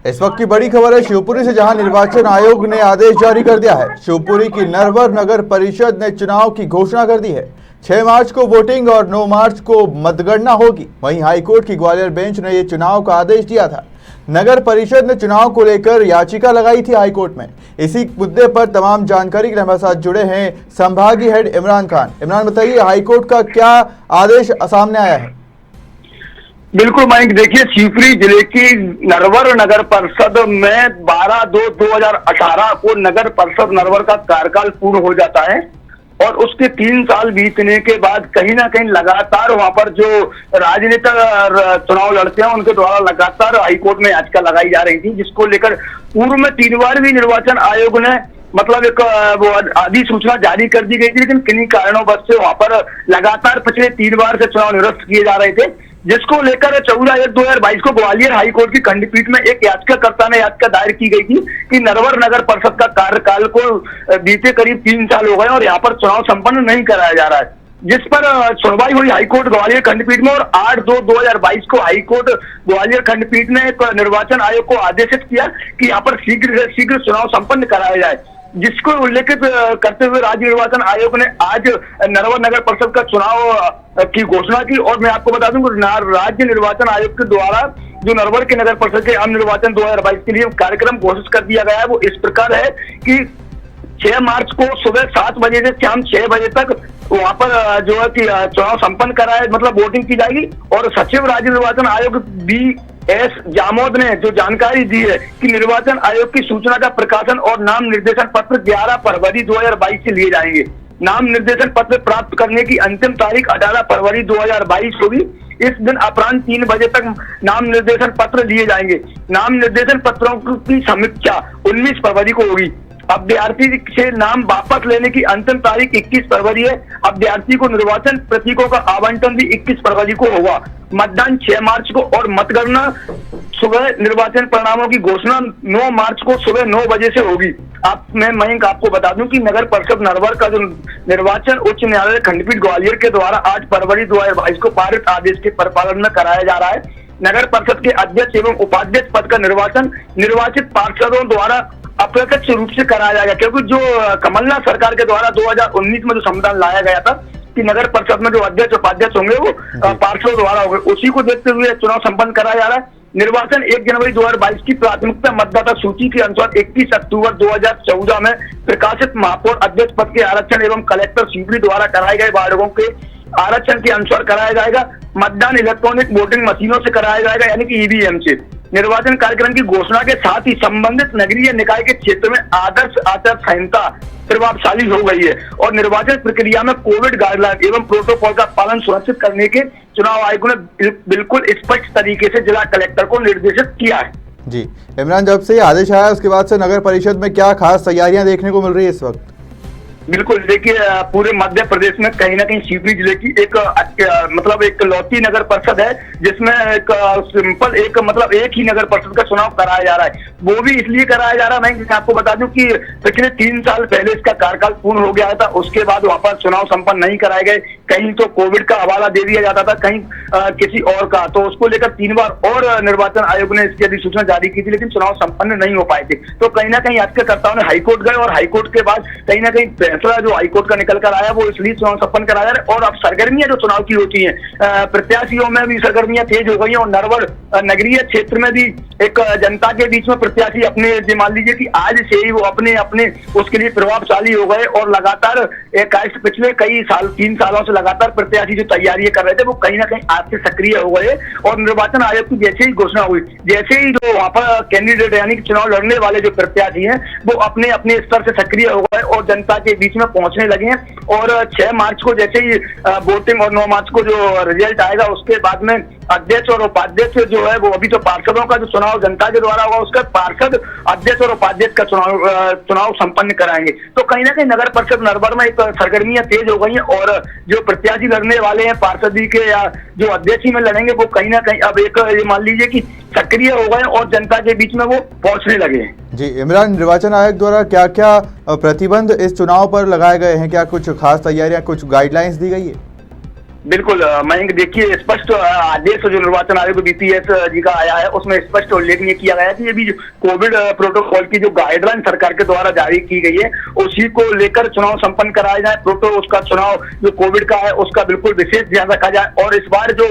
इस वक्त की बड़ी खबर है शिवपुरी से, जहां निर्वाचन आयोग ने आदेश जारी कर दिया है। शिवपुरी की नरवर नगर परिषद ने चुनाव की घोषणा कर दी है। 6 मार्च को वोटिंग और 9 मार्च को मतगणना होगी। वहीं हाईकोर्ट की ग्वालियर बेंच ने ये चुनाव का आदेश दिया था। नगर परिषद ने चुनाव को लेकर याचिका लगाई थी हाईकोर्ट में। इसी मुद्दे पर तमाम जानकारी के लिए हमारे साथ जुड़े हैं संभागीय हेड इमरान खान। इमरान, बताइए हाईकोर्ट का क्या आदेश सामने आया है? बिल्कुल मयंक, देखिए शिवपुरी जिले की नरवर नगर परिषद में 12/2/2018 को नगर परिषद नरवर का कार्यकाल पूर्ण हो जाता है और उसके 3 साल बीतने के बाद कहीं ना कहीं लगातार वहां पर जो राजनेता चुनाव लड़ते हैं उनके द्वारा लगातार हाईकोर्ट में याचिका लगाई जा रही थी, जिसको लेकर पूर्व में 3 बार भी निर्वाचन आयोग ने मतलब एक वो अधिसूचना जारी कर दी गई थी, लेकिन किन्हीं कारणों से वहां पर लगातार पिछले 3 बार से चुनाव निरस्त किए जा रहे थे, जिसको लेकर 14/1/2022 को ग्वालियर हाईकोर्ट की खंडपीठ में एक याचिकाकर्ता ने याचिका दायर की गई थी कि नरवर नगर परिषद का कार्यकाल को बीते करीब 3 साल हो गए और यहाँ पर चुनाव संपन्न नहीं कराया जा रहा है, जिस पर सुनवाई हुई हाईकोर्ट ग्वालियर खंडपीठ में। और 8/2/2022 को हाईकोर्ट ग्वालियर खंडपीठ ने एक निर्वाचन आयोग को आदेशित किया कि यहाँ पर शीघ्र से शीघ्र चुनाव संपन्न कराया जाए, जिसको उल्लेखित करते हुए राज्य निर्वाचन आयोग ने आज नरवर नगर परिषद का चुनाव की घोषणा की। और मैं आपको बता दूं कि राज्य निर्वाचन आयोग के द्वारा जो नरवर के नगर परिषद के आम निर्वाचन 2022 के लिए कार्यक्रम घोषित कर दिया गया है, वो इस प्रकार है कि 6 मार्च को सुबह 7 बजे से शाम 6 बजे तक वहां पर जो है कि चुनाव संपन्न कराया, मतलब वोटिंग की जाएगी। और सचिव राज्य निर्वाचन आयोग BS जामोद ने जो जानकारी दी है कि निर्वाचन आयोग की सूचना का प्रकाशन और नाम निर्देशन पत्र 11 फरवरी 2022 से लिए जाएंगे। नाम निर्देशन पत्र प्राप्त करने की अंतिम तारीख 18 फरवरी 2022 होगी। इस दिन अपराह्न 3 बजे तक नाम निर्देशन पत्र लिए जाएंगे। नाम निर्देशन पत्रों की समीक्षा 19 फरवरी को होगी। अभ्यर्थी से नाम वापस लेने की अंतिम तारीख 21 फरवरी है। अभ्यर्थी को निर्वाचन प्रतीकों का आवंटन भी 21 फरवरी को होगा। मतदान 6 मार्च को और मतगणना सुबह निर्वाचन परिणामों की घोषणा 9 मार्च को सुबह 9 बजे से होगी। मैं मयंक आपको बता दूं कि नगर परिषद नरवर का जो निर्वाचन उच्च न्यायालय खंडपीठ ग्वालियर के द्वारा 8 फरवरी 2022 को पारित आदेश के परिपालन में कराया जा रहा है। नगर परिषद के अध्यक्ष एवं उपाध्यक्ष पद का निर्वाचन निर्वाचित पार्षदों द्वारा अप्रत्यक्ष रूप से कराया जाएगा, क्योंकि जो कमलनाथ सरकार के द्वारा 2019 में जो संविधान लाया गया था कि नगर परिषद में जो अध्यक्ष उपाध्यक्ष होंगे वो पार्षदों द्वारा होंगे, उसी को देखते हुए चुनाव संपन्न कराया जा रहा है। निर्वाचन 1 जनवरी 2022 की प्राथमिकता मतदाता सूची के अनुसार 31 अक्टूबर 2014 में प्रकाशित महापौर अध्यक्ष पद के आरक्षण एवं कलेक्टर शिवपुरी द्वारा कराए गए वार्डों के आरक्षण के अनुसार कराया जाएगा। मतदान इलेक्ट्रॉनिक वोटिंग मशीनों से कराया जाएगा, यानी कि EVM से। निर्वाचन कार्यक्रम की घोषणा के साथ ही संबंधित नगरीय निकाय के क्षेत्र में आदर्श आचार संहिता प्रभावशाली हो गई है और निर्वाचन प्रक्रिया में कोविड गाइडलाइन एवं प्रोटोकॉल का पालन सुनिश्चित करने के चुनाव आयोग ने बिल्कुल स्पष्ट तरीके से जिला कलेक्टर को निर्देशित किया है। जी इमरान, जब से आदेश आया उसके बाद से नगर परिषद में क्या खास तैयारियां देखने को मिल रही है इस वक्त? बिल्कुल, देखिए पूरे मध्य प्रदेश में कहीं ना कहीं शिवपुरी जिले की एक मतलब एक लौती नगर परिषद है, जिसमें एक सिंपल एक ही नगर परिषद का चुनाव कराया जा रहा है। वो भी इसलिए कराया जा रहा है, मैं आपको बता दूं कि पिछले 3 साल पहले इसका कार्यकाल पूर्ण हो गया था, उसके बाद वहां पर चुनाव संपन्न नहीं कराए गए। कहीं तो कोविड का हवाला दे दिया जाता था, कहीं किसी और का, तो उसको लेकर 3 बार और निर्वाचन आयोग ने इसकी अधिसूचना जारी की थी, लेकिन चुनाव संपन्न नहीं हो पाए थे। तो कहीं ना कहीं याचिकाकर्ताओं ने हाईकोर्ट गए और हाईकोर्ट के बाद कहीं ना कहीं फैसला जो हाईकोर्ट का निकल कर आया वो इसलिए चुनाव संपन्न कराया है। और अब सरगर्मियां जो चुनाव की होती हैं, प्रत्याशियों में भी सरगर्मियां तेज हो गई हैं और नरवर नगरीय क्षेत्र में भी एक जनता के बीच में प्रत्याशी अपने मान लीजिए कि आज से ही वो अपने उसके लिए प्रभावशाली हो गए और लगातार पिछले कई साल 3 सालों से लगातार प्रत्याशी जो तैयारी कर रहे थे वो कहीं ना कहीं आज से सक्रिय हो गए। और निर्वाचन आयोग की जैसे ही घोषणा हुई, जैसे ही जो वहां पर कैंडिडेट यानी कि चुनाव लड़ने वाले जो प्रत्याशी हैं वो अपने अपने स्तर से सक्रिय हो गए और जनता के बीच में पहुंचने लगे हैं। और 6 मार्च को जैसे ही वोटिंग और 9 मार्च को जो रिजल्ट आएगा उसके बाद में अध्यक्ष और उपाध्यक्ष जो है वो अभी तो पार्षदों का जो चुनाव जनता के द्वारा होगा उसका पार्षद अध्यक्ष और उपाध्यक्ष का चुनाव संपन्न कराएंगे। तो कहीं ना कहीं नगर परिषद नरवर में एक सरगर्मियां तेज हो गई हैं और जो प्रत्याशी लड़ने वाले हैं पार्षदी के या जो अध्यक्ष में लड़ेंगे वो कहीं ना कहीं अब एक मान लीजिए कि सक्रिय हो गए और जनता के बीच में वो पहुंचने लगे हैं। जी इमरान, निर्वाचन आयोग द्वारा क्या क्या प्रतिबंध इस चुनाव पर लगाए गए हैं? क्या कुछ खास तैयारियां, कुछ गाइडलाइंस दी गई है? बिल्कुल मयंक, देखिए स्पष्ट आदेश जो निर्वाचन आयोग बीपीएस जी का आया है उसमें स्पष्ट उल्लेखनीय किया गया है कि ये भी कोविड प्रोटोकॉल की जो गाइडलाइन सरकार के द्वारा जारी की गई है उसी को लेकर चुनाव संपन्न कराया जाए। उसका चुनाव जो कोविड का है उसका बिल्कुल विशेष ध्यान रखा जाए और इस बार जो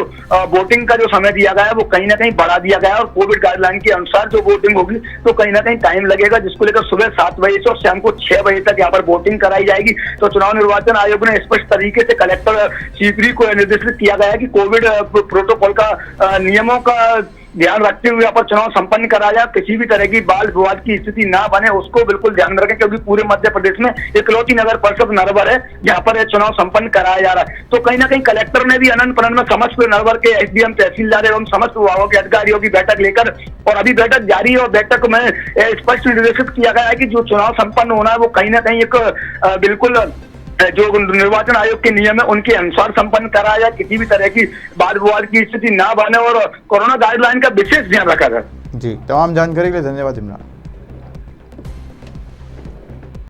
वोटिंग का जो समय दिया गया है वो कहीं ना कहीं बढ़ा दिया गया है और कोविड गाइडलाइन के अनुसार जो वोटिंग होगी तो कहीं ना कहीं टाइम लगेगा, जिसको लेकर सुबह 7 बजे से और शाम को 6 बजे तक यहाँ पर वोटिंग कराई जाएगी। तो चुनाव निर्वाचन आयोग ने स्पष्ट तरीके से कलेक्टर शिवपुरी को निर्देशित किया गया है कि कोविड प्रोटोकॉल का नियमों का ध्यान रखते हुए यहाँ पर चुनाव संपन्न कराया जाए। किसी भी तरह की बाल विवाद की स्थिति ना बने उसको बिल्कुल ध्यान में रखें, क्योंकि पूरे मध्य प्रदेश में इकलौती नगर परिषद नरवर है जहाँ पर यह चुनाव संपन्न कराया जा रहा है। तो कहीं ना कहीं कलेक्टर ने भी अनंत पनन में समस्त नरवर के एसडीएम, तहसीलदार एवं समस्त विभागों के अधिकारियों की बैठक लेकर और अभी बैठक जारी है और बैठक में स्पष्ट निर्देशित किया गया है कि जो चुनाव संपन्न होना है वो कहीं ना कहीं एक बिल्कुल जो निर्वाचन आयोग के नियम है उनके अनुसार संपन्न कराया जाए, किसी भी तरह की वाद विवाद की स्थिति ना बने और कोरोना गाइडलाइन का विशेष ध्यान रखा जाए। जी, तमाम जानकारी के लिए धन्यवाद इमरान।